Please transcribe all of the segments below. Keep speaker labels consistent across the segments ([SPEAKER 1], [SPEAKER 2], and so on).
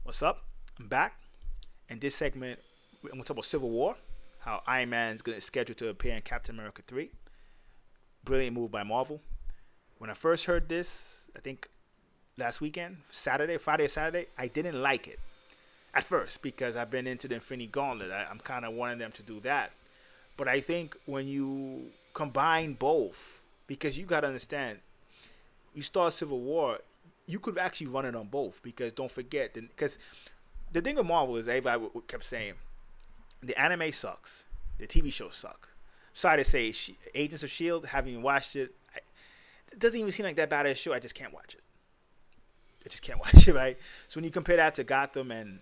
[SPEAKER 1] What's up? I'm back. In this segment, I'm going to talk about Civil War, how Iron Man is scheduled to appear in Captain America 3. Brilliant move by Marvel. When I first heard this, I think last weekend, Friday or Saturday, I didn't like it at first because I've been into the Infinity Gauntlet. I'm kind of wanting them to do that. But I think when you combine both, because you got to understand, you start Civil War, you could actually run it on both because don't forget, because the thing with Marvel is everybody kept saying the anime sucks, the TV shows suck. Sorry to say, Agents of Shield, haven't even watched it. It doesn't even seem like that bad of a show. I just can't watch it. I just can't watch it, right? So when you compare that to Gotham and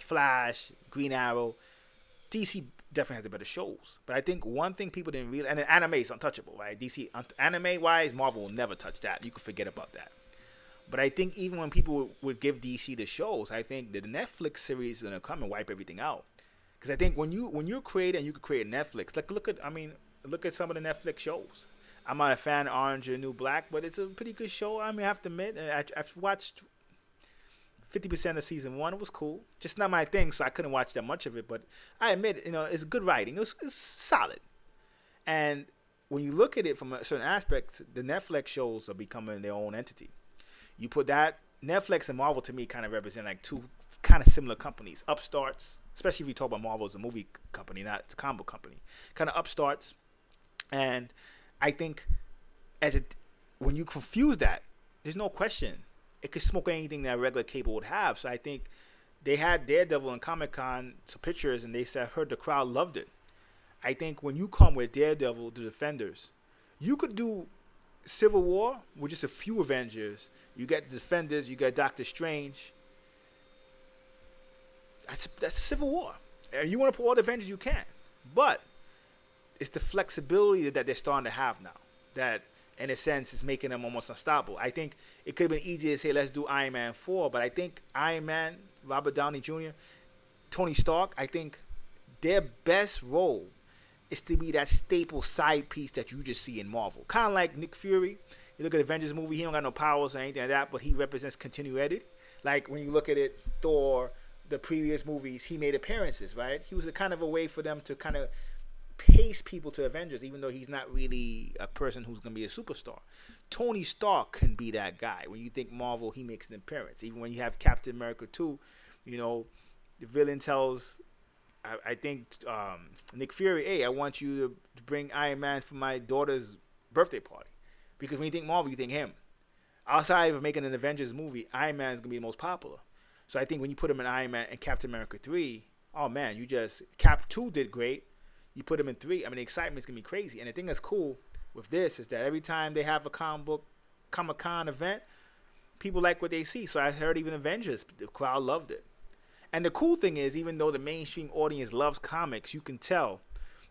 [SPEAKER 1] Flash, Green Arrow, DC definitely has the better shows. But I think one thing people didn't realize, and the anime is untouchable, right? DC anime wise, Marvel will never touch that. You can forget about that. But I think even when people would give DC the shows, I think that the Netflix series is gonna come and wipe everything out. Because I think when you're creating, you could create Netflix. Like look at some of the Netflix shows. I'm not a fan of Orange and New Black, but it's a pretty good show. I have to admit, I've watched 50% of season one. It was cool. Just not my thing, so I couldn't watch that much of it. But I admit, it's good writing. It's solid. And when you look at it from a certain aspect, the Netflix shows are becoming their own entity. You put that Netflix and Marvel to me kind of represent like two kind of similar companies, upstarts. Especially if you talk about Marvel as a movie company, not a comic book company, kind of upstarts. And I think when you confuse that, there's no question it could smoke anything that a regular cable would have. So I think they had Daredevil in Comic-Con, some pictures, and they said, heard the crowd loved it. I think when you come with Daredevil, the Defenders, you could do Civil War with just a few Avengers. You got the Defenders, you got Doctor Strange. That's a Civil War. And you want to put all the Avengers, you can. But it's the flexibility that they're starting to have now that, in a sense, is making them almost unstoppable. I think it could have been easier to say, let's do Iron Man 4, but I think Iron Man, Robert Downey Jr., Tony Stark, I think their best role is to be that staple side piece that you just see in Marvel. Kind of like Nick Fury. You look at the Avengers movie, he don't got no powers or anything like that, but he represents continuity. Like when you look at it, Thor, the previous movies, he made appearances, right? He was a kind of a way for them to kind of pace people to Avengers, even though he's not really a person who's going to be a superstar. Tony Stark can be that guy. When you think Marvel, he makes an appearance. Even when you have Captain America 2, the villain tells, I think, Nick Fury, hey, I want you to bring Iron Man for my daughter's birthday party. Because when you think Marvel, you think him. Outside of making an Avengers movie, Iron Man is going to be the most popular. So I think when you put him in Iron Man and Captain America 3, oh man, Cap 2 did great. You put him in 3, the excitement's going to be crazy. And the thing that's cool with this is that every time they have a Comic-Con event, people like what they see. So I heard even Avengers, the crowd loved it. And the cool thing is, even though the mainstream audience loves comics, you can tell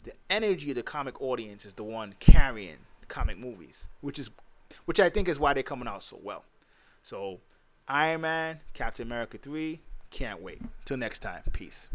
[SPEAKER 1] the energy of the comic audience is the one carrying comic movies, which I think is why they're coming out so well. So Iron Man, Captain America 3, can't wait. Till next time, peace.